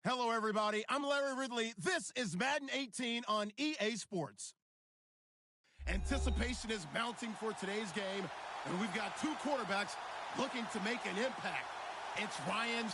Hello, everybody. I'm Larry Ridley. This is Madden 18 on EA Sports. Anticipation is mounting for today's game, and we've got two quarterbacks looking to make an impact. It's Ryan's.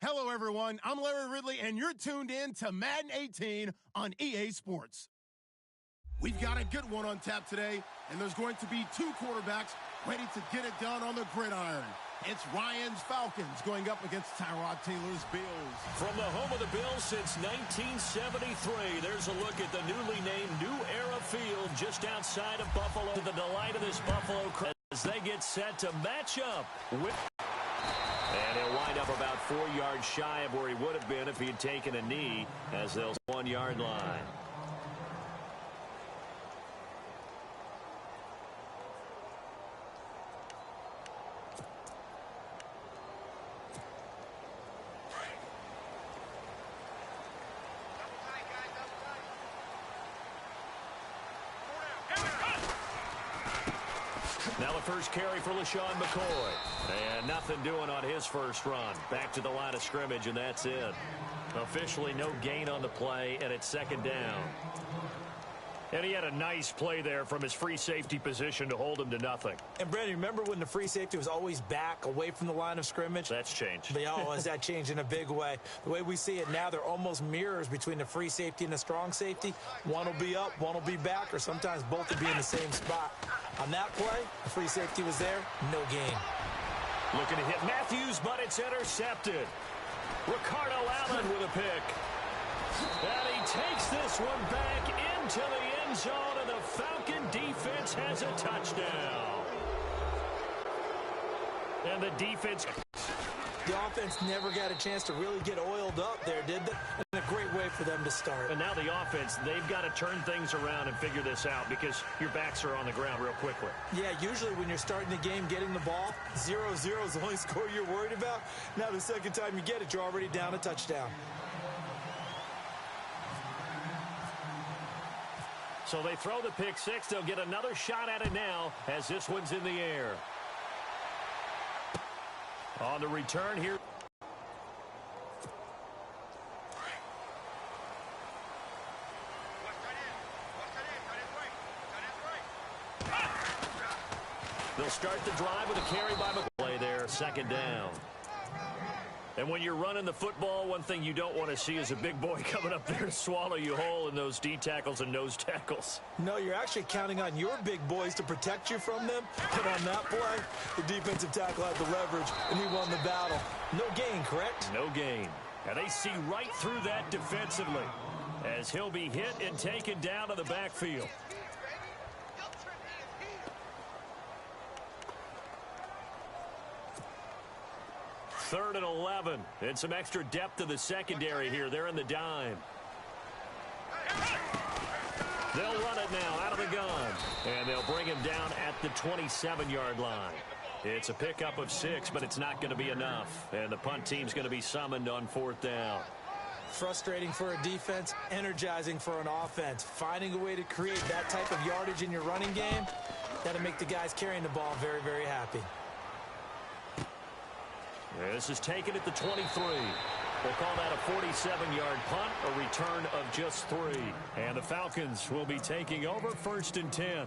Hello, everyone. I'm Larry Ridley, and you're tuned in to Madden 18 on EA Sports. We've got a good one on tap today, and there's going to be two quarterbacks ready to get it done on the gridiron. It's Ryan's Falcons going up against Tyrod Taylor's Bills. From the home of the Bills since 1973, there's a look at the newly named New Era Field just outside of Buffalo. To the delight of this Buffalo crowd as they get set to match up with... And he'll wind up about 4 yards shy of where he would have been if he had taken a knee as they'll 1 yard line. Now the first carry for LaShawn McCoy. And nothing doing on his first run. Back to the line of scrimmage, and that's it. Officially no gain on the play, and it's second down. And he had a nice play there from his free safety position to hold him to nothing. And, Brandon, remember when the free safety was always back away from the line of scrimmage? That's changed. Has that changed in a big way? The way we see it now, they're almost mirrors between the free safety and the strong safety. One will be up, one will be back, or sometimes both will be in the same spot. On that play, the free safety was there, no gain. Looking to hit Matthews, but it's intercepted. Ricardo Allen with a pick. And he takes this one back into the end zone, and the Falcon defense has a touchdown. And the defense... The offense never got a chance to really get oiled up there, did they? And a great way for them to start. And now the offense, they've got to turn things around and figure this out because your backs are on the ground real quickly. Yeah, usually when you're starting the game getting the ball, 0-0 is the only score you're worried about. Now the second time you get it, you're already down a touchdown. So they throw the pick six. They'll get another shot at it now as this one's in the air. On the return here. They'll start the drive with a carry by McCoy there, second down. And when you're running the football, one thing you don't want to see is a big boy coming up there to swallow you whole in those D tackles and nose tackles. No, you're actually counting on your big boys to protect you from them. But on that play, the defensive tackle had the leverage, and he won the battle. No gain, correct? No gain. And they see right through that defensively as he'll be hit and taken down to the backfield. Third and 11, and some extra depth to the secondary here. They're in the dime. They'll run it now out of the gun, and they'll bring him down at the 27-yard line. It's a pickup of 6, but it's not going to be enough, and the punt team's going to be summoned on fourth down. Frustrating for a defense, energizing for an offense. Finding a way to create that type of yardage in your running game, that'll make the guys carrying the ball very, very happy. This is taken at the 23. We'll call that a 47-yard punt, a return of just 3. And the Falcons will be taking over first and 10.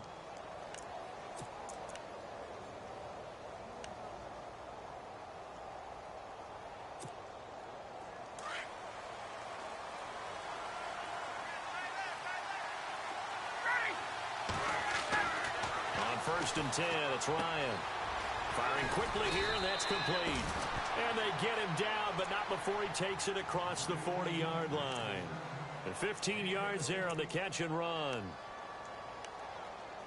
On first and 10, it's Ryan. Firing quickly here, and that's complete. And they get him down, but not before he takes it across the 40-yard line. And 15 yards there on the catch and run.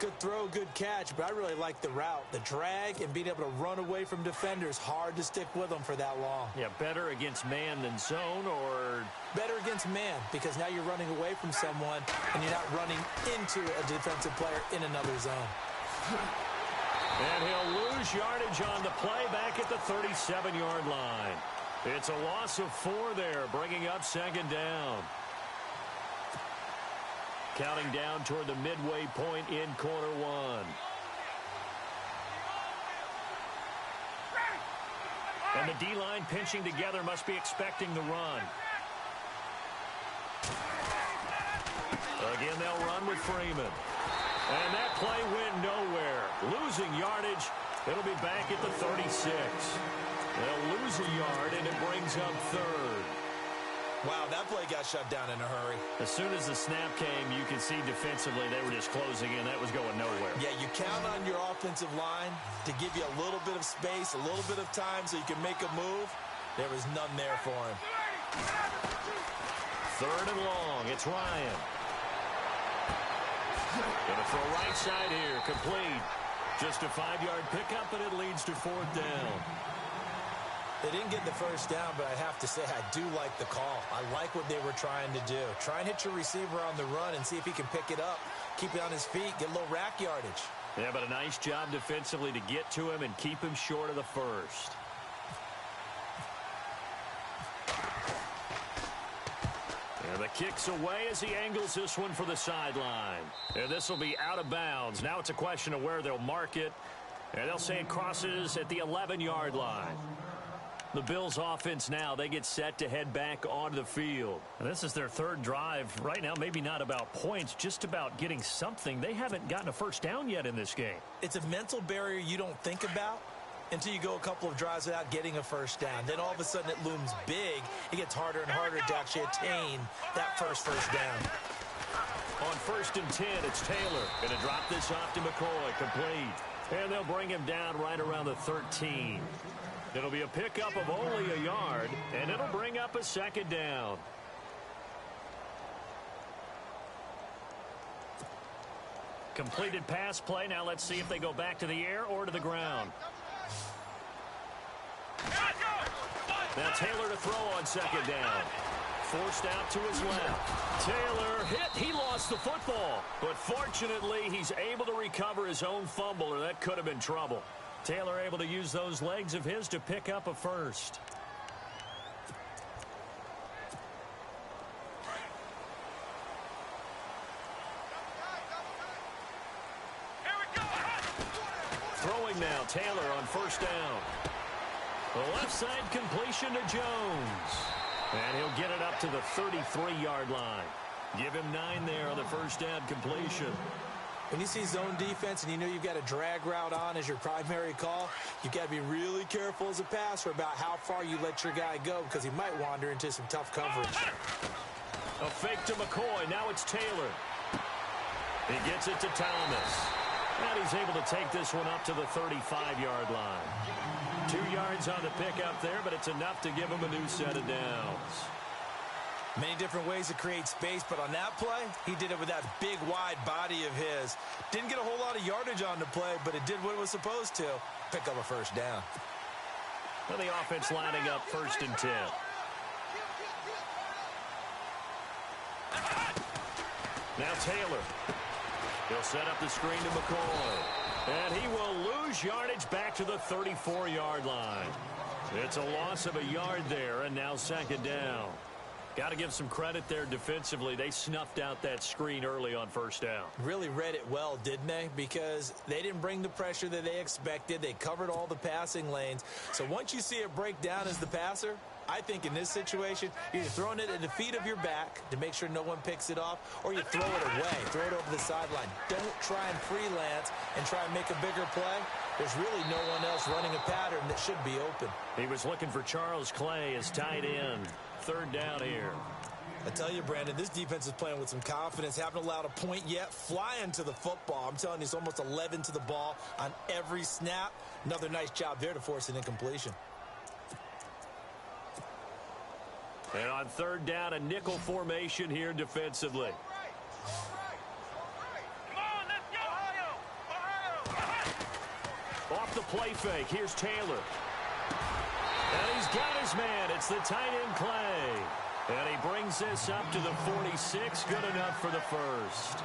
Good throw, good catch, but I really like the route. The drag and being able to run away from defenders. Hard to stick with them for that long. Yeah, better against man than zone, or... Better against man, because now you're running away from someone, and you're not running into a defensive player in another zone. And he'll lose yardage on the play back at the 37-yard line. It's a loss of 4 there, bringing up second down. Counting down toward the midway point in quarter 1. And the D-line pinching together must be expecting the run. Again, they'll run with Freeman. And that play went nowhere. Losing yardage. It'll be back at the 36. They'll lose a yard, and it brings up third. Wow, that play got shut down in a hurry. As soon as the snap came, you could see defensively they were just closing in. That was going nowhere. Yeah, you count on your offensive line to give you a little bit of space, a little bit of time so you can make a move. There was none there for him. Third and long. It's Ryan. Gonna throw right side here. Complete. Just a 5-yard pickup, and it leads to fourth down. They didn't get the first down, but I have to say I do like the call. I like what they were trying to do. Try and hit your receiver on the run and see if he can pick it up. Keep it on his feet. Get a little rack yardage. Yeah, but a nice job defensively to get to him and keep him short of the first. And the kick's away as he angles this one for the sideline. And this will be out of bounds. Now it's a question of where they'll mark it. And they'll say it crosses at the 11-yard line. The Bills offense now, they get set to head back onto the field. And this is their third drive. Right now, maybe not about points, just about getting something. They haven't gotten a first down yet in this game. It's a mental barrier you don't think about until you go a couple of drives without getting a first down. Then all of a sudden it looms big. It gets harder and harder to actually attain that first down. On first and 10, it's Taylor. Going to drop this off to McCoy. Complete. And they'll bring him down right around the 13. It'll be a pickup of only a yard, and it'll bring up a second down. Completed pass play. Now let's see if they go back to the air or to the ground. Now Taylor to throw on second down. Forced out to his left. Taylor hit. He lost the football. But fortunately, he's able to recover his own fumble, or that could have been trouble. Taylor able to use those legs of his to pick up a first. Throwing now, Taylor on first down. The left side completion to Jones. And he'll get it up to the 33-yard line. Give him 9 there on the first down completion. When you see zone defense and you know you've got a drag route on as your primary call, you've got to be really careful as a passer about how far you let your guy go because he might wander into some tough coverage. A fake to McCoy. Now it's Taylor. He gets it to Thomas. And he's able to take this one up to the 35-yard line. 2 yards on the pickup there, but it's enough to give him a new set of downs. Many different ways to create space, but on that play, he did it with that big, wide body of his. Didn't get a whole lot of yardage on the play, but it did what it was supposed to. Pick up a first down. Well, the offense lining up 1st and 10. Now Taylor. He'll set up the screen to McCoy. And he will lose yardage back to the 34-yard line. It's a loss of a yard there, and now 2nd down. Got to give some credit there defensively. They snuffed out that screen early on 1st down. Really read it well, didn't they? Because they didn't bring the pressure that they expected. They covered all the passing lanes. So once you see it break down as the passer, I think in this situation, you're throwing it at the feet of your back to make sure no one picks it off, or you throw it away, throw it over the sideline. Don't try and freelance and try and make a bigger play. There's really no one else running a pattern that should be open. He was looking for Charles Clay as tight end. 3rd down here. I tell you, Brandon, this defense is playing with some confidence. Haven't allowed a point yet. Flying to the football. I'm telling you, it's almost 11 to the ball on every snap. Another nice job there to force an incompletion. And on 3rd down, a nickel formation here defensively. Off the play fake, here's Taylor. And he's got his man. It's the tight end Clay. And he brings this up to the 46. Good enough for the first.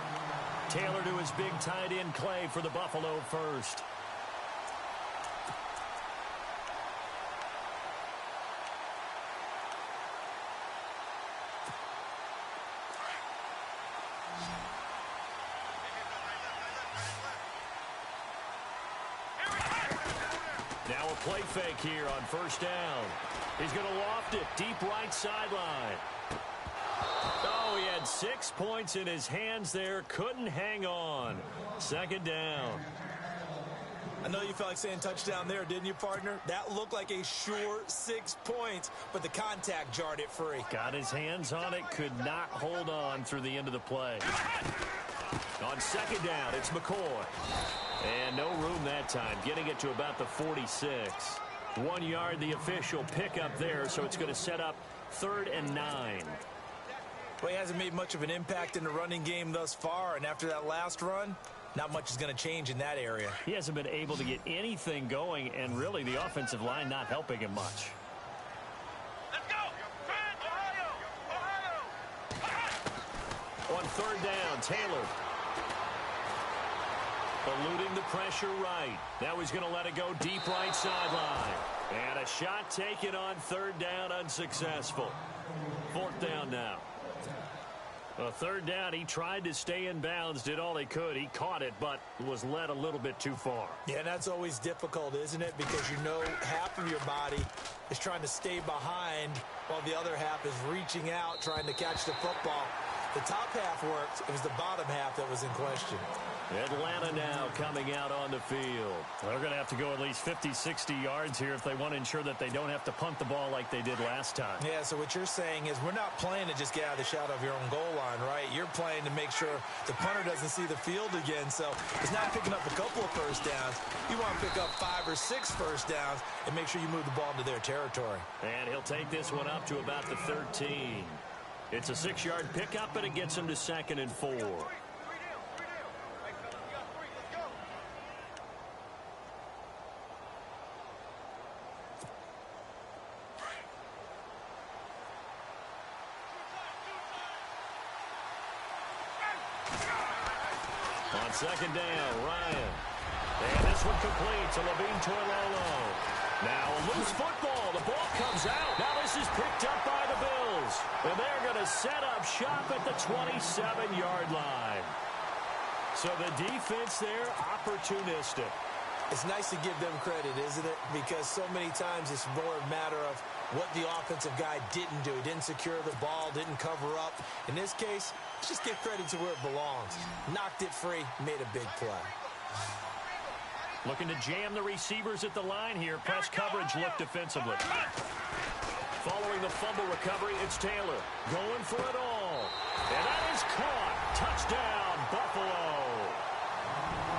Taylor to his big tight end Clay for the Buffalo first. Now a play fake here on 1st down. He's going to loft it deep right sideline. Oh, he had 6 points in his hands there. Couldn't hang on. 2nd down. I know you felt like saying touchdown there, didn't you, partner? That looked like a sure 6 points, but the contact jarred it free. Got his hands on it, could not hold on through the end of the play. On 2nd down, it's McCoy. And no room that time, getting it to about the 46. 1 yard, the official pickup there, so it's going to set up 3rd and 9. Well, he hasn't made much of an impact in the running game thus far, and after that last run, not much is going to change in that area. He hasn't been able to get anything going, and really the offensive line not helping him much. Let's go! Ohio! On 3rd down, Taylor. Eluding the pressure right. Now he's going to let it go deep right sideline. And a shot taken on 3rd down, unsuccessful. 4th down now. 3rd down, he tried to stay in bounds, did all he could. He caught it, but was led a little bit too far. Yeah, and that's always difficult, isn't it? Because you know half of your body is trying to stay behind while the other half is reaching out, trying to catch the football. The top half worked. It was the bottom half that was in question. Atlanta now coming out on the field. They're going to have to go at least 50, 60 yards here if they want to ensure that they don't have to punt the ball like they did last time. Yeah, so what you're saying is we're not playing to just get out of the shadow of your own goal line, right? You're playing to make sure the punter doesn't see the field again. So it's not picking up a couple of first downs. You want to pick up 5 or 6 first downs and make sure you move the ball into their territory. And he'll take this one up to about the 13. It's a 6-yard pickup, and it gets him to 2nd and 4. On second down, Ryan. And this one complete to Levine Toilolo. Now a loose football. The ball comes out. Now this is picked up by the Bills. And they're going to set up shop at the 27-yard line. So the defense there, opportunistic. It's nice to give them credit, isn't it? Because so many times it's more a matter of what the offensive guy didn't do. He didn't secure the ball, didn't cover up. In this case, let's just give credit to where it belongs. Knocked it free, made a big play. Looking to jam the receivers at the line here. Press coverage look defensively. Following the fumble recovery, it's Taylor. Going for it all. And that is caught. Touchdown, Buffalo.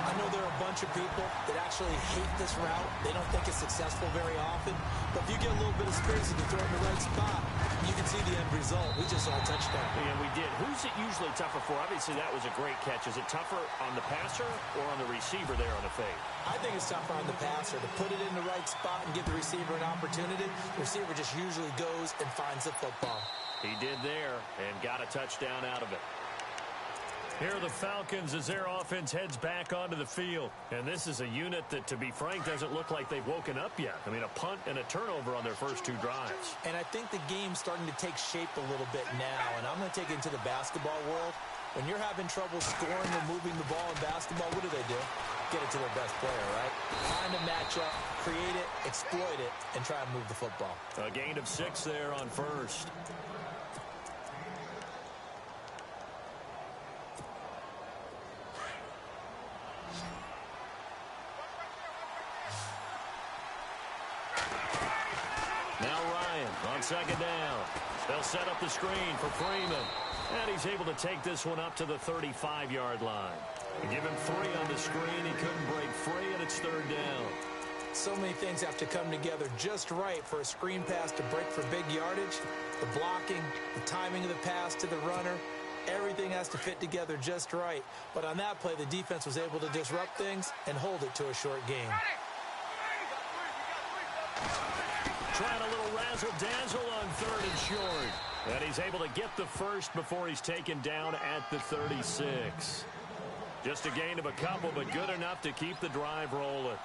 I know there are a bunch of people that actually hate this route. They don't think it's successful very often. But if you get a little bit of space and you throw it in the right spot, you can see the end result. We just saw a touchdown. Yeah, we did. Who's it usually tougher for? Obviously, that was a great catch. Is it tougher on the passer or on the receiver there on the fade? I think it's tougher on the passer to put it in the right spot and give the receiver an opportunity. The receiver just usually goes and finds the football. He did there and got a touchdown out of it. Here are the Falcons as their offense heads back onto the field. And this is a unit that, to be frank, doesn't look like they've woken up yet. I mean, a punt and a turnover on their first two drives. And I think the game's starting to take shape a little bit now. And I'm going to take it into the basketball world. When you're having trouble scoring or moving the ball in basketball, what do? Get it to their best player, right? Find a matchup, create it, exploit it, and try and move the football. A gain of 6 there on first. Now Ryan on second down. They'll set up the screen for Freeman. And he's able to take this one up to the 35-yard line. Give him 3 on the screen. He couldn't break free, and it's third down. So many things have to come together just right for a screen pass to break for big yardage. The blocking, the timing of the pass to the runner, everything has to fit together just right. But on that play, the defense was able to disrupt things and hold it to a short game. Trying a little razzle-dazzle on third and short. And he's able to get the first before he's taken down at the 36. Just a gain of a couple, but good enough to keep the drive rolling.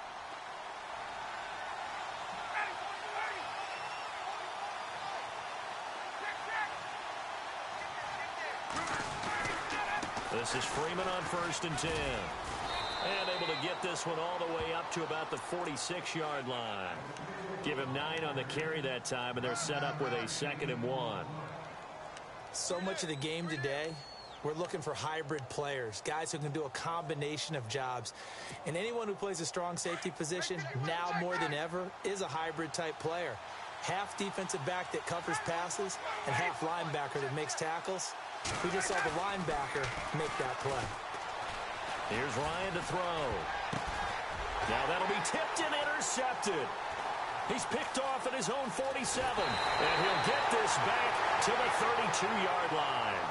This is Freeman on first and 10. And able to get this one all the way up to about the 46-yard line. Give him 9 on the carry that time, and they're set up with a 2nd and 1. So much of the game today, we're looking for hybrid players, guys who can do a combination of jobs. And anyone who plays a strong safety position, now more than ever, is a hybrid-type player. Half defensive back that covers passes and half linebacker that makes tackles. We just saw the linebacker make that play. Here's Ryan to throw. Now that'll be tipped and intercepted. He's picked off at his own 47. And he'll get this back to the 32-yard line.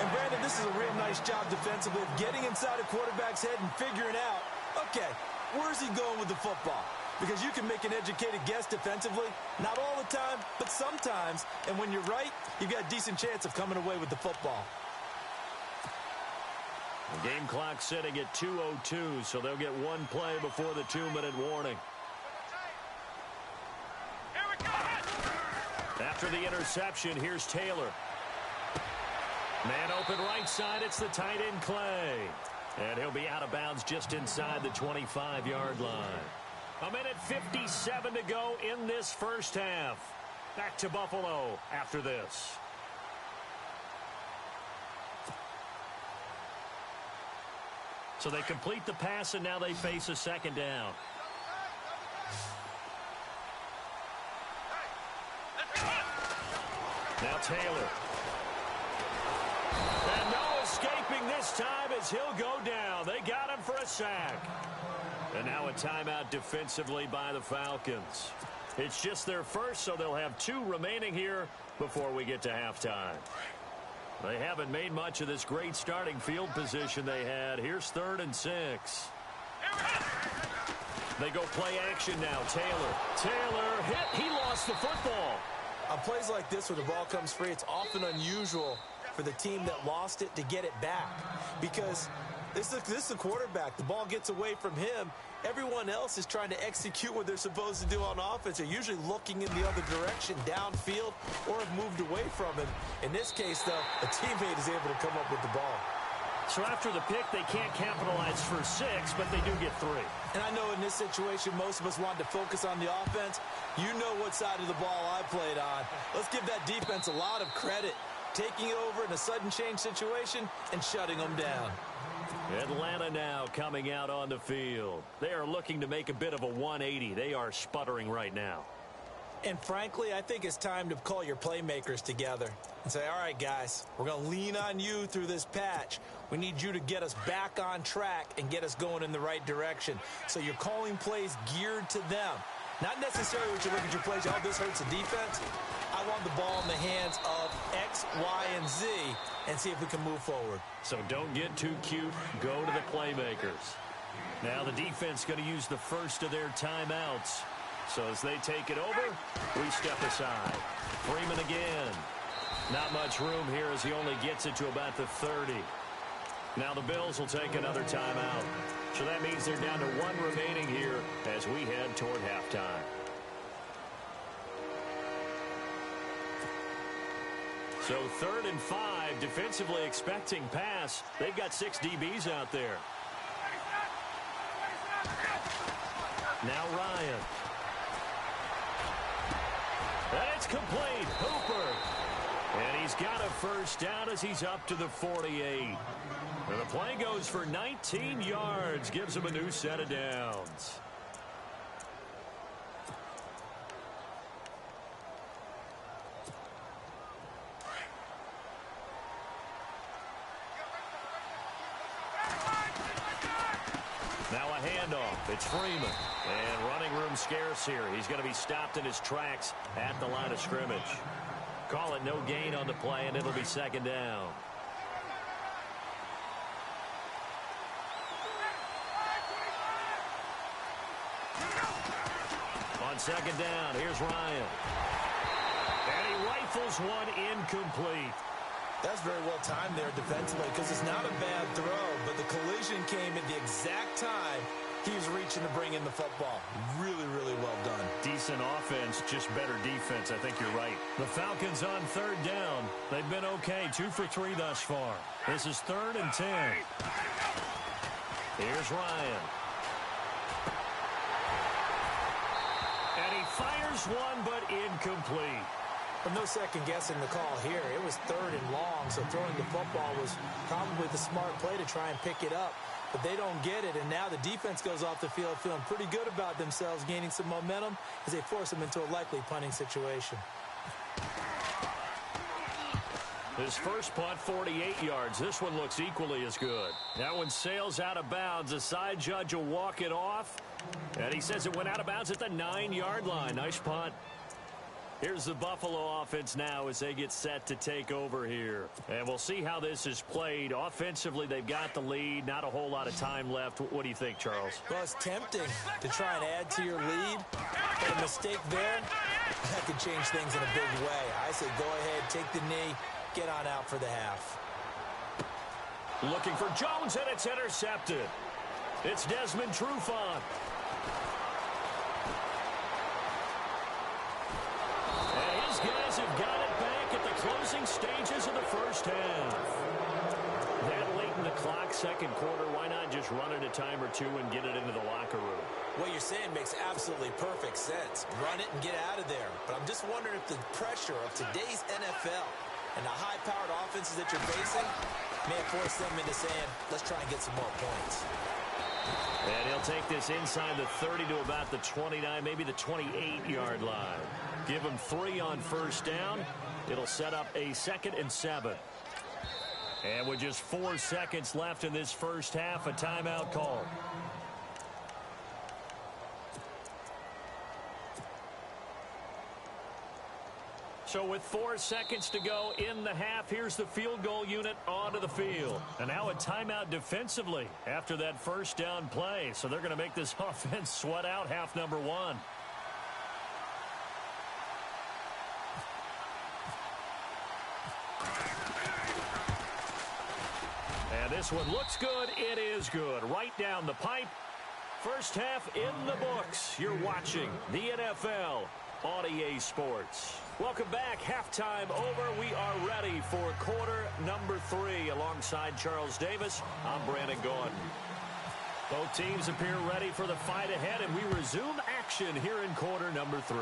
And Brandon, this is a real nice job defensively of getting inside a quarterback's head and figuring out, okay, where's he going with the football? Because you can make an educated guess defensively, not all the time, but sometimes. And when you're right, you've got a decent chance of coming away with the football. The game clock sitting at 2:02, so they'll get one play before the 2-minute warning. After the interception, here's Taylor. Man open right side, it's the tight end Clay. And he'll be out of bounds just inside the 25-yard line. 1:57 to go in this first half. Back to Buffalo after this. So they complete the pass, and now they face a 2nd down. Now Taylor. And no escaping this time as he'll go down. They got him for a sack. And now a timeout defensively by the Falcons. It's just their first, so they'll have 2 remaining here before we get to halftime. They haven't made much of this great starting field position they had. Here's 3rd and 6. They go play action now. Taylor hit. He lost the football. On plays like this where the ball comes free, it's often unusual for the team that lost it to get it back. Because This is a quarterback. The ball gets away from him. Everyone else is trying to execute what they're supposed to do on offense. They're usually looking in the other direction, downfield, or have moved away from him. In this case, though, a teammate is able to come up with the ball. So after the pick, they can't capitalize for 6, but they do get 3. And I know in this situation, most of us wanted to focus on the offense. You know what side of the ball I played on. Let's give that defense a lot of credit. Taking over in a sudden change situation and shutting them down. Atlanta now coming out on the field. They are looking to make a bit of a 180. They are sputtering right now. And frankly, I think it's time to call your playmakers together and say, all right, guys, we're going to lean on you through this patch. We need you to get us back on track and get us going in the right direction. So you're calling plays geared to them. Not necessarily when you look at your plays, oh, this hurts the defense. I want the ball in the hands of X, Y, and Z and see if we can move forward. So don't get too cute. Go to the playmakers. Now the defense going to use the first of their timeouts. So as they take it over, we step aside. Freeman again. Not much room here as he only gets it to about the 30. Now the Bills will take another timeout. So that means they're down to 1 remaining here as we head toward halftime. So 3rd and 5, defensively expecting pass. They've got 6 DBs out there. Now Ryan. And it's complete. Hooper. And he's got a first down as he's up to the 48. And the play goes for 19 yards. Gives him a new set of downs. Now a handoff. It's Freeman. And running room scarce here. He's going to be stopped in his tracks at the line of scrimmage. Call it no gain on the play, and it'll be 2nd down. On 2nd down, here's Ryan. And he rifles one incomplete. That's very well timed there defensively because it's not a bad throw, but the collision came at the exact time he was reaching to bring in the football. Really, really well done. Decent offense, just better defense. I think you're right. The Falcons on 3rd down. They've been okay, 2 for 3 thus far. This is 3rd and 10. Here's Ryan. And he fires one, but incomplete. Well, no second guessing the call here. It was 3rd and long, so throwing the football was probably the smart play to try and pick it up. But they don't get it, and now the defense goes off the field feeling pretty good about themselves, gaining some momentum as they force them into a likely punting situation. His first punt, 48 yards. This one looks equally as good. That one sails out of bounds. The side judge will walk it off, and he says it went out of bounds at the 9-yard line. Nice punt. Here's the Buffalo offense now as they get set to take over here. And we'll see how this is played. Offensively, they've got the lead. Not a whole lot of time left. What do you think, Charles? Well, it's tempting to try and add to your lead. But a mistake there, that could change things in a big way. I say go ahead, take the knee, get on out for the half. Looking for Jones, and it's intercepted. It's Desmond Trufant. Guys have got it back at the closing stages of the first half. That late in the clock, 2nd quarter, why not just run it a time or two and get it into the locker room? What you're saying makes absolutely perfect sense. Run it and get out of there. But I'm just wondering if the pressure of today's NFL and the high-powered offenses that you're facing may have forced them into saying, let's try and get some more points. And he'll take this inside the 30 to about the 29, maybe the 28-yard line. Give him 3 on first down. It'll set up a 2nd and 7. And with just 4 seconds left in this first half, a timeout call. So with 4 seconds to go in the half, here's the field goal unit onto the field. And now a timeout defensively after that first down play. So they're going to make this offense sweat out half number 1. this one looks good. It is good. Right down the pipe. First half in the books. You're watching the NFL on EA Sports. Welcome back. Halftime over. We are ready for quarter number 3. Alongside Charles Davis, I'm Brandon Gordon. Both teams appear ready for the fight ahead, and we resume action here in quarter number 3.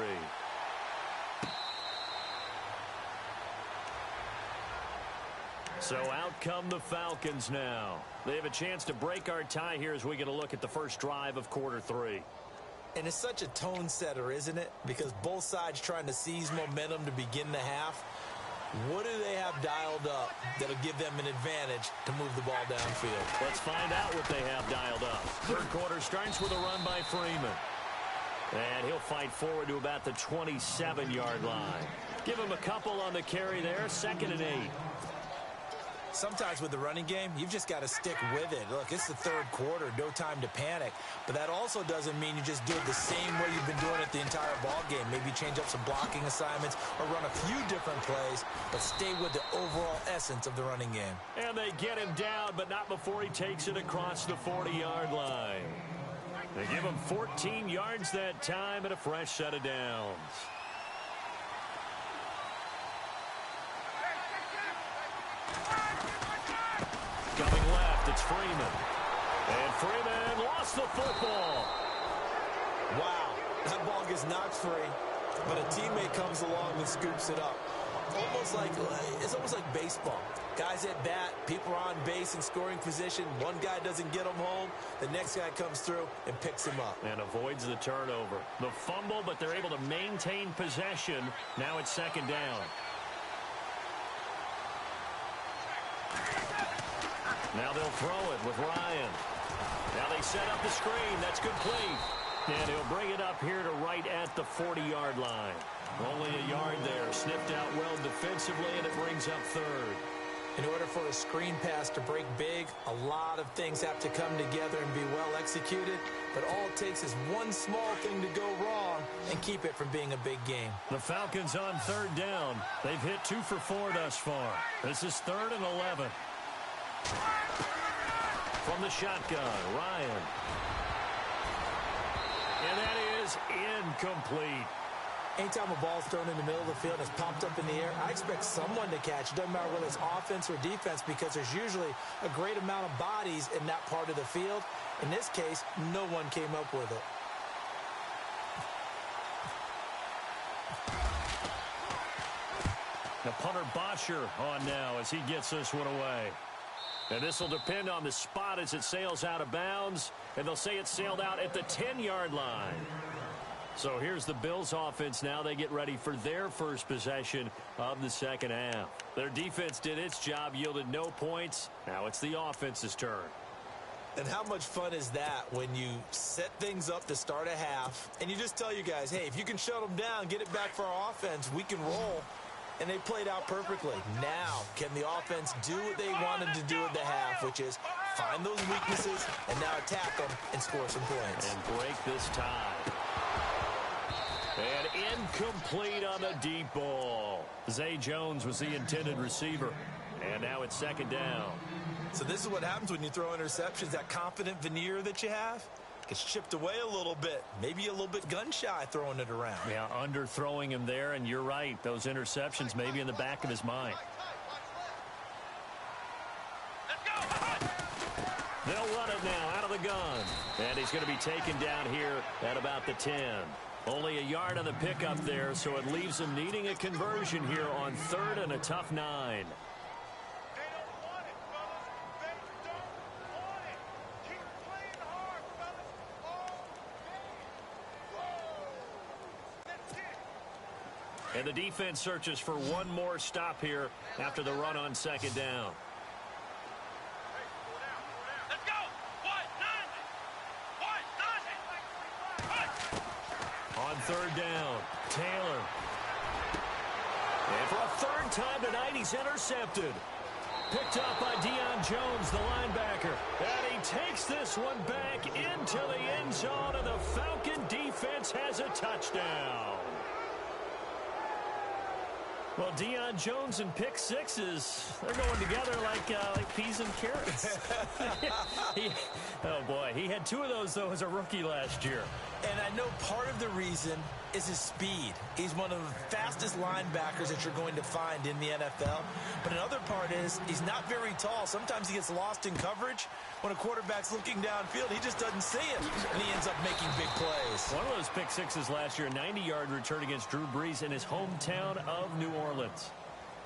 So out come the Falcons now. They have a chance to break our tie here as we get a look at the first drive of quarter 3. And it's such a tone setter, isn't it? Because both sides trying to seize momentum to begin the half. What do they have dialed up that'll give them an advantage to move the ball downfield? Let's find out what they have dialed up. Third quarter starts with a run by Freeman. And he'll fight forward to about the 27-yard line. Give him a couple on the carry there. 2nd and 8. Sometimes with the running game, you've just got to stick with it. Look, it's the third quarter, no time to panic. But that also doesn't mean you just do it the same way you've been doing it the entire ball game. Maybe change up some blocking assignments or run a few different plays, but stay with the overall essence of the running game. And they get him down, but not before he takes it across the 40-yard line. They give him 14 yards that time and a fresh set of downs. Coming left, it's Freeman. And Freeman lost the football. Wow, that ball gets knocked free, but a teammate comes along and scoops it up. It's almost like baseball. Guys at bat, people are on base in scoring position. One guy doesn't get him home. The next guy comes through and picks him up. And avoids the turnover. The fumble, but they're able to maintain possession. Now it's 2nd down. Now they'll throw it with Ryan. Now they set up the screen. That's complete. And he'll bring it up here to right at the 40-yard line. Only a yard there. Sniffed out well defensively, and it brings up 3rd. In order for a screen pass to break big, a lot of things have to come together and be well executed. But all it takes is one small thing to go wrong and keep it from being a big game. The Falcons on 3rd down. They've hit 2 for 4 thus far. This is 3rd and 11. From the shotgun, Ryan. And that is incomplete. Anytime a ball's thrown in the middle of the field and it's popped up in the air, I expect someone to catch. It doesn't matter whether it's offense or defense because there's usually a great amount of bodies in that part of the field. In this case, no one came up with it. The punter Bosher on now as he gets this one away. And this will depend on the spot as it sails out of bounds. And they'll say it sailed out at the 10-yard line. So here's the Bills offense now. They get ready for their first possession of the second half. Their defense did its job, yielded no points. Now it's the offense's turn. And how much fun is that when you set things up to start a half and you just tell you guys, hey, if you can shut them down, get it back for our offense, we can roll. And they played out perfectly. Now, can the offense do what they wanted to do at the half, which is find those weaknesses and now attack them and score some points. And break this tie. And incomplete on the deep ball. Zay Jones was the intended receiver. And now it's 2nd down. So this is what happens when you throw interceptions. That confident veneer that you have gets chipped away a little bit. Maybe a little bit gun-shy throwing it around. Yeah, underthrowing him there, and you're right. Those interceptions may be in the back of his mind. They'll run it now out of the gun. And he's going to be taken down here at about the 10. Only a yard on the pickup there, so it leaves him needing a conversion here on 3rd and a tough 9. And the defense searches for one more stop here after the run on 2nd down. Let's go. On 3rd down, Taylor. And for a 3rd time tonight, he's intercepted. Picked up by Deion Jones, the linebacker. And he takes this one back into the end zone, and the Falcon defense has a touchdown. Well, Deion Jones and pick sixes, they're going together like peas and carrots. Oh, boy. He had 2 of those, though, as a rookie last year. And I know part of the reason is his speed. He's one of the fastest linebackers that you're going to find in the NFL. But another part is he's not very tall. Sometimes he gets lost in coverage. When a quarterback's looking downfield, he just doesn't see it, and he ends up making big plays. One of those pick sixes last year, a 90-yard return against Drew Brees in his hometown of New Orleans.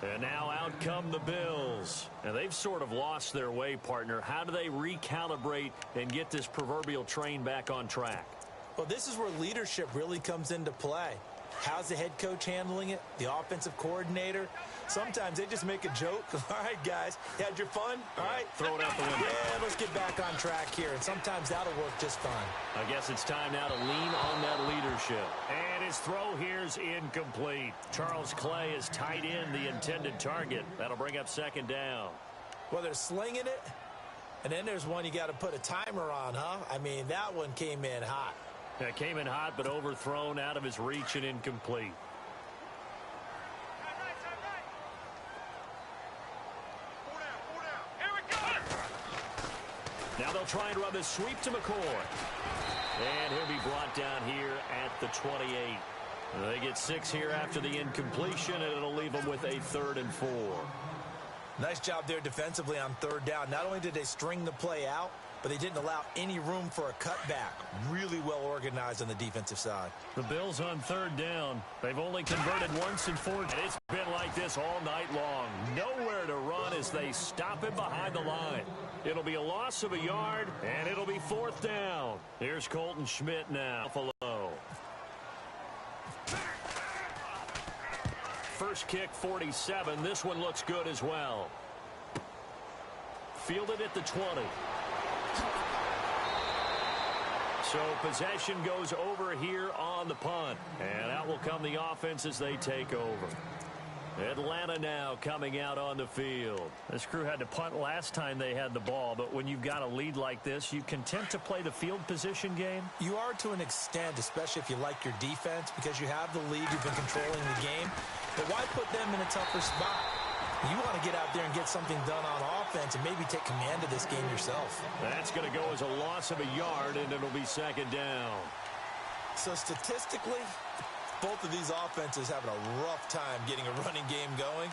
And now out come the Bills. And they've sort of lost their way, partner. How do they recalibrate and get this proverbial train back on track? Well, this is where leadership really comes into play. How's the head coach handling it? The offensive coordinator? Sometimes they just make a joke. All right, guys, you had your fun? All right. Throw it out the window. Yeah, let's get back on track here. And sometimes that'll work just fine. I guess it's time now to lean on that leadership. And his throw here's incomplete. Charles Clay is tight in the intended target. That'll bring up second down. Well, they're slinging it. And then there's one you got to put a timer on, huh? I mean, that one came in hot. Yeah, came in hot, but overthrown, out of his reach, and incomplete. Now they'll try and run this sweep to McCoy. And he'll be brought down here at the 28. They get 6 here after the incompletion, and it'll leave them with a 3rd and 4. Nice job there defensively on 3rd down. Not only did they string the play out, but they didn't allow any room for a cutback. Really well organized on the defensive side. The Bills on 3rd down. They've only converted once in 4. And it's been like this all night long. Nowhere to run as they stop him behind the line. It'll be a loss of a yard, and it'll be 4th down. Here's Colton Schmidt now. Buffalo. First kick, 47. This one looks good as well. Fielded at the 20. So possession goes over here on the punt. And out will come the offense as they take over. Atlanta now coming out on the field. This crew had to punt last time they had the ball, but when you've got a lead like this, you content to play the field position game? You are to an extent, especially if you like your defense, because you have the lead, you've been controlling the game. But why put them in a tougher spot? You want to get out there and get something done on offense and maybe take command of this game yourself. That's going to go as a loss of a yard, and it'll be 2nd down. So statistically, both of these offenses having a rough time getting a running game going.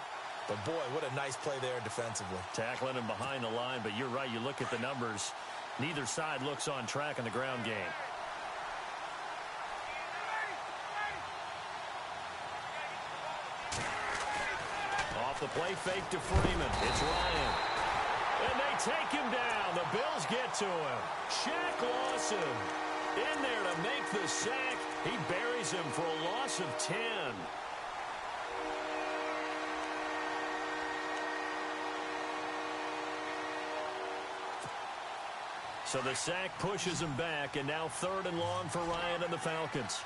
But, boy, what a nice play there defensively. Tackling him behind the line, but you're right. You look at the numbers. Neither side looks on track in the ground game. Off the play fake to Freeman. It's Ryan. And they take him down. The Bills get to him. Shaq Lawson in there to make the sack. He buries him for a loss of 10. So the sack pushes him back, and now 3rd and long for Ryan and the Falcons.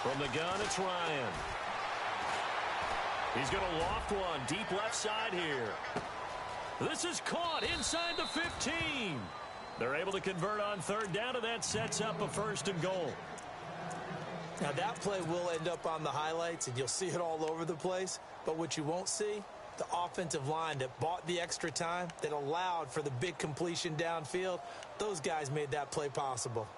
From the gun, it's Ryan. He's going to loft one deep left side here. This is caught inside the 15. They're able to convert on 3rd down, and that sets up a 1st and goal. Now, that play will end up on the highlights, and you'll see it all over the place. But what you won't see, the offensive line that bought the extra time, that allowed for the big completion downfield, those guys made that play possible.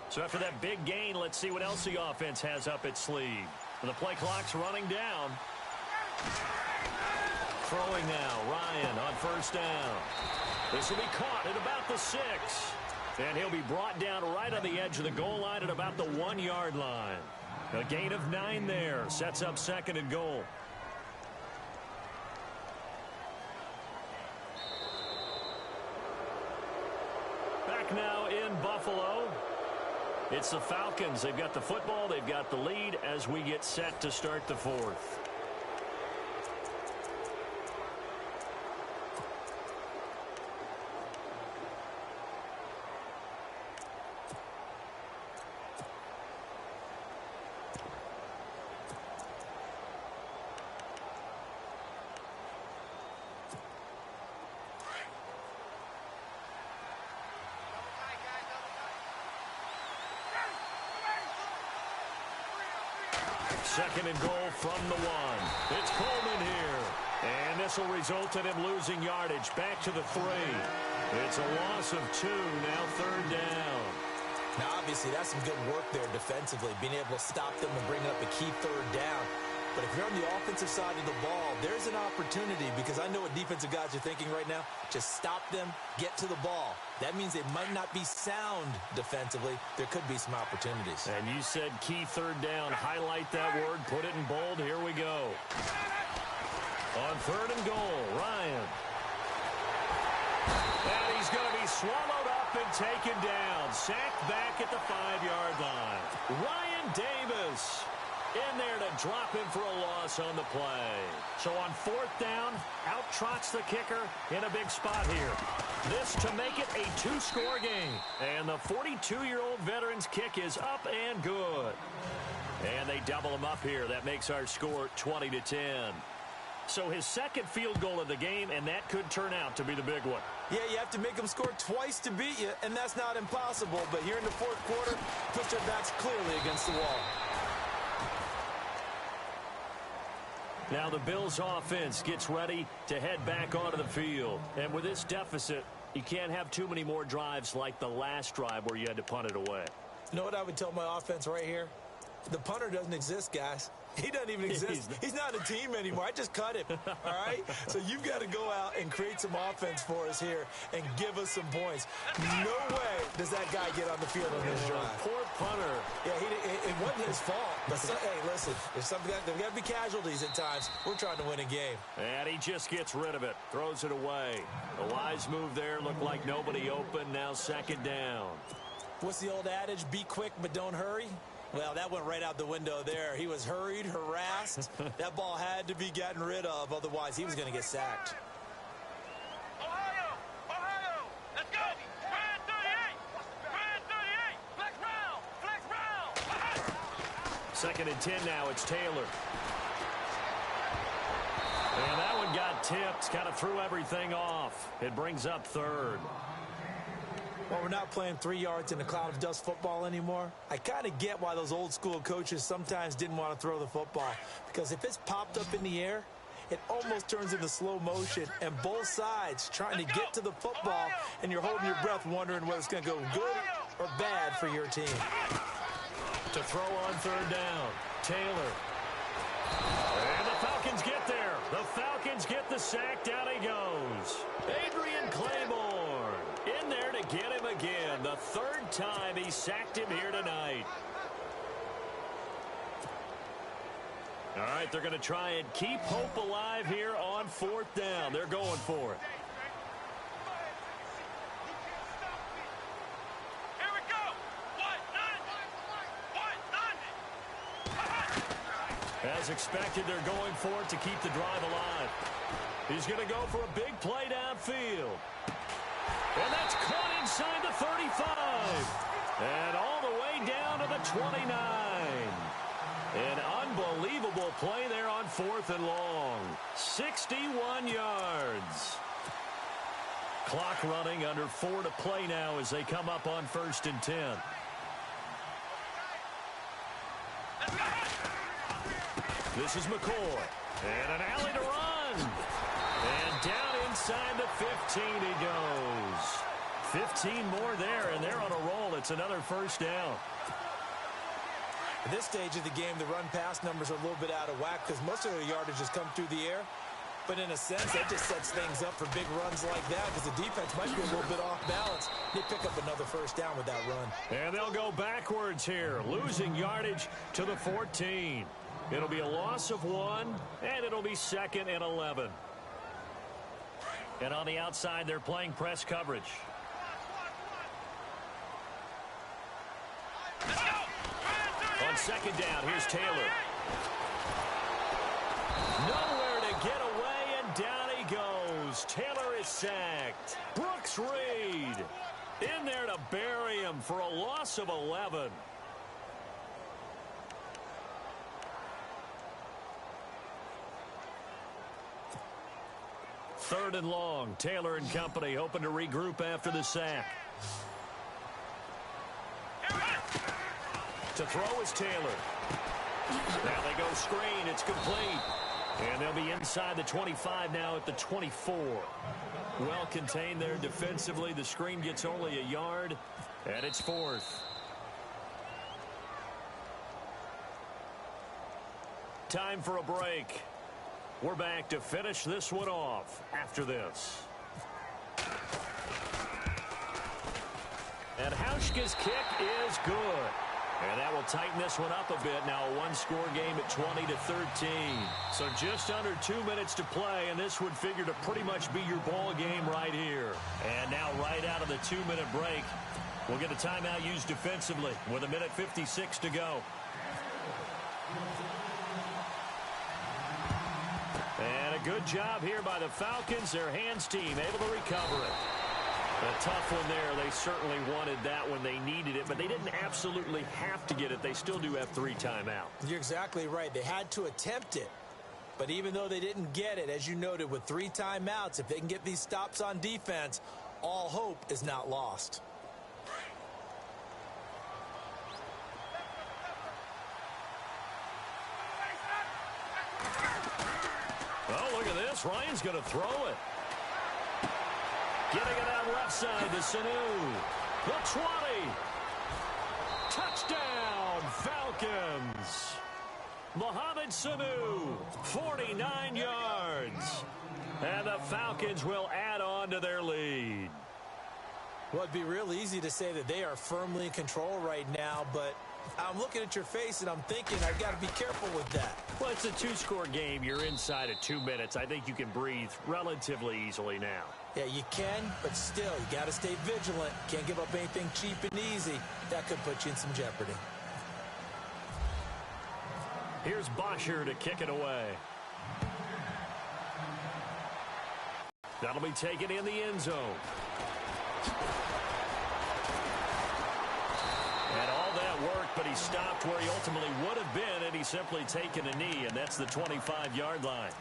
So after that big gain, let's see what else the offense has up its sleeve. The play clock's running down. Throwing now, Ryan on 1st down. This will be caught at about the 6. And he'll be brought down right on the edge of the goal line at about the 1-yard line. A gain of 9 there. Sets up 2nd and goal. Back now in Buffalo. It's the Falcons. They've got the football. They've got the lead as we get set to start the 4th. Second and goal from the 1. It's Coleman here. And this will result in him losing yardage. Back to the 3. It's a loss of 2. Now third down. Now, obviously, that's some good work there defensively, being able to stop them and bring up a key third down. But if you're on the offensive side of the ball, there's an opportunity, because I know what defensive guys are thinking right now. Just stop them, get to the ball. That means they might not be sound defensively. There could be some opportunities. And you said key third down. Highlight that word. Put it in bold. Here we go. On third and goal, Ryan. And he's going to be swallowed up and taken down. Sacked back at the 5-yard line. Ryan Davis in there to drop him for a loss on the play. So on fourth down, out trots the kicker in a big spot here. This to make it a 2-score game. And the 42-year-old veteran's kick is up and good. And they double him up here. That makes our score 20-10. So his second field goal of the game, and that could turn out to be the big one. Yeah, you have to make them score twice to beat you, and that's not impossible. But here in the fourth quarter, put their backs clearly against the wall. Now the Bills offense gets ready to head back onto the field. And with this deficit, you can't have too many more drives like the last drive where you had to punt it away. You know what I would tell my offense right here? The punter doesn't exist, guys. He doesn't even exist. He's not a team anymore. I just cut him, all right? So you've got to go out and create some offense for us here and give us some points. No way does that guy get on the field on this drive. Poor punter. Yeah, it wasn't his fault. But hey, listen, there's got to be casualties at times. We're trying to win a game. And he just gets rid of it, throws it away. A wise move there. Looked like nobody open. Now second down. What's the old adage? Be quick, but don't hurry. Well, that went right out the window there. He was hurried, harassed. That ball had to be gotten rid of. Otherwise, he was going to get sacked. Ohio, let's go. Red 38, flex round. Second and 10 now. It's Taylor. And that one got tipped. Kind of threw everything off. It brings up third. Well, we're not playing 3 yards in a cloud of dust football anymore. I kind of get why those old school coaches sometimes didn't want to throw the football. Because if it's popped up in the air, it almost turns into slow motion. And both sides trying to get to the football, and you're holding your breath wondering whether it's going to go good or bad for your team. To throw on third down, Taylor. And the Falcons get there. The Falcons get the sack. Down he goes. Adrian Claiborne in there to get him again. The third time he sacked him here tonight. All right, they're going to try and keep hope alive here on fourth down. They're going for it. Here we go. As expected, they're going for it to keep the drive alive. He's going to go for a big play downfield. And that's caught inside the 35. And all the way down to the 29. An unbelievable play there on fourth and long. 61 yards. Clock running, under 4 to play now as they come up on first and 10. This is McCoy. And an alley to run. And down inside the 15 he goes. 15 more there, and they're on a roll. It's another first down. At this stage of the game, the run-pass numbers are a little bit out of whack because most of their yardage has come through the air. But in a sense, that just sets things up for big runs like that because the defense might be a little bit off balance. They pick up another first down with that run. And they'll go backwards here, losing yardage to the 14. It'll be a loss of 1, and it'll be second and 11. And on the outside, they're playing press coverage. On second down, here's Taylor. Nowhere to get away, and down he goes. Taylor is sacked. Brooks Reed in there to bury him for a loss of 11. Third and long. Taylor and company hoping to regroup after the sack. To throw is Taylor. Now they go screen. It's complete. And they'll be inside the 25 now at the 24. Well contained there defensively. The screen gets only a yard, and it's 4th. Time for a break. We're back to finish this one off after this. And Hauschka's kick is good. And that will tighten this one up a bit. Now a one-score game at 20-13. So just under 2 minutes to play, and this would figure to pretty much be your ball game right here. And now right out of the 2-minute break, we'll get a timeout used defensively with 1:56 to go. And a good job here by the Falcons. Their hands team able to recover it. A tough one there. They certainly wanted that when they needed it, but they didn't absolutely have to get it. They still do have 3 timeouts. You're exactly right. They had to attempt it. But even though they didn't get it, as you noted, with 3 timeouts, if they can get these stops on defense, all hope is not lost. Oh, look at this. Ryan's going to throw it. Getting it out left side to Sanu. The 20. Touchdown, Falcons. Mohamed Sanu, 49 yards. And the Falcons will add on to their lead. Well, it'd be real easy to say that they are firmly in control right now, but I'm looking at your face and I'm thinking I've got to be careful with that. Well, it's a 2-score game. You're inside of 2 minutes. I think you can breathe relatively easily now. Yeah, you can, but still, you got to stay vigilant. Can't give up anything cheap and easy. That could put you in some jeopardy. Here's Bosher to kick it away. That'll be taken in the end zone. And all that worked, but he stopped where he ultimately would have been, and he's simply taken a knee, and that's the 25-yard line.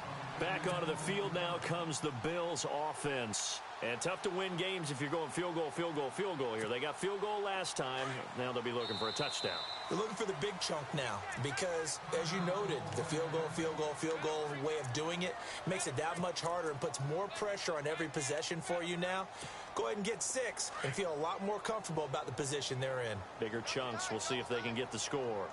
Back onto the field now comes the Bills offense. And tough to win games if you're going field goal, field goal, field goal here. They got field goal last time. Now they'll be looking for a touchdown. They're looking for the big chunk now because, as you noted, the field goal way of doing it makes it that much harder and puts more pressure on every possession for you now. Go ahead and get 6 and feel a lot more comfortable about the position they're in. Bigger chunks. We'll see if they can get the score.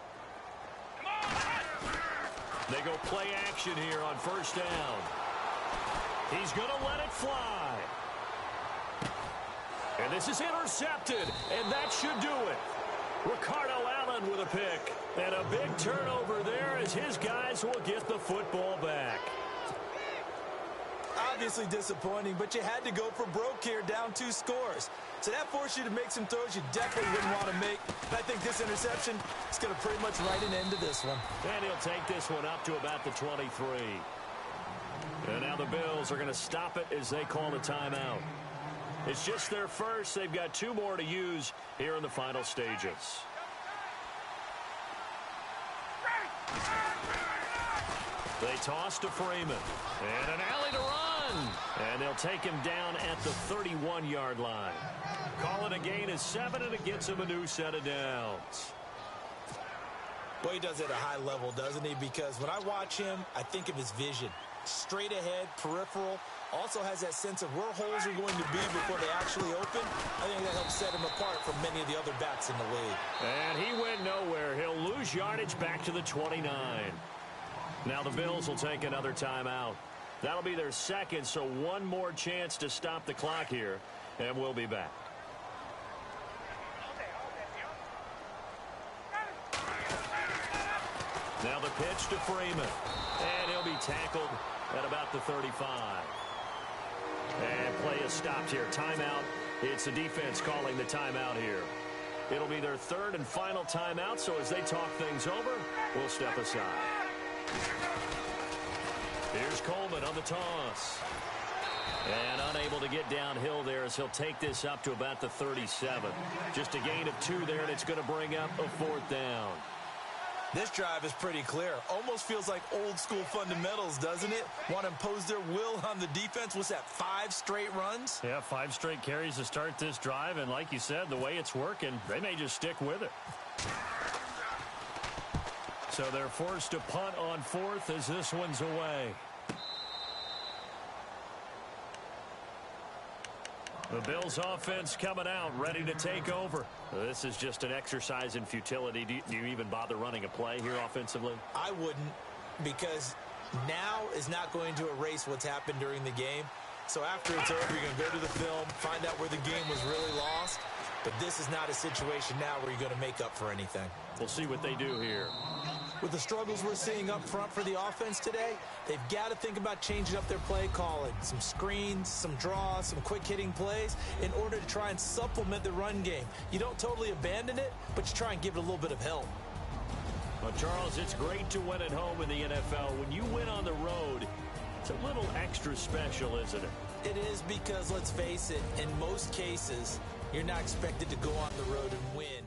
They go play action here on first down. He's going to let it fly. And this is intercepted, and that should do it. Ricardo Allen with a pick. And a big turnover there as his guys will get the football back. Obviously disappointing, but you had to go for broke here, down 2 scores. So that forced you to make some throws you definitely wouldn't want to make. And I think this interception is going to pretty much write an end to this one. And he'll take this one up to about the 23. And now the Bills are going to stop it as they call the timeout. It's just their first. They've got 2 more to use here in the final stages. They toss to Freeman. And an alley to run. And they'll take him down at the 31-yard line. Call it a gain of 7, and it gets him a new set of downs. Well, he does it at a high level, doesn't he? Because when I watch him, I think of his vision. Straight ahead, peripheral. Also has that sense of where holes are going to be before they actually open. I think that helps set him apart from many of the other backs in the league. And he went nowhere. He'll lose yardage back to the 29. Now the Bills will take another timeout. That'll be their second, so one more chance to stop the clock here, and we'll be back. Now the pitch to Freeman, and he'll be tackled at about the 35. And play is stopped here. Timeout. It's the defense calling the timeout here. It'll be their third and final timeout, so as they talk things over, we'll step aside. Here's Coleman on the toss. And unable to get downhill there as he'll take this up to about the 37. Just a gain of 2 there, and it's going to bring up a 4th down. This drive is pretty clear. Almost feels like old school fundamentals, doesn't it? Want to impose their will on the defense. What's that, 5 straight runs? Yeah, 5 straight carries to start this drive. And like you said, the way it's working, they may just stick with it. So they're forced to punt on fourth as this one's away. The Bills offense coming out, ready to take over. This is just an exercise in futility. Do you even bother running a play here offensively? I wouldn't, because now is not going to erase what's happened during the game. So after it's over, you're going to go to the film, find out where the game was really lost. But this is not a situation now where you're going to make up for anything. We'll see what they do here. With the struggles we're seeing up front for the offense today, they've got to think about changing up their play calling. Some screens, some draws, some quick-hitting plays in order to try and supplement the run game. You don't totally abandon it, but you try and give it a little bit of help. Well, Charles, it's great to win at home in the NFL. When you win on the road, it's a little extra special, isn't it? It is, because, let's face it, in most cases, you're not expected to go on the road and win.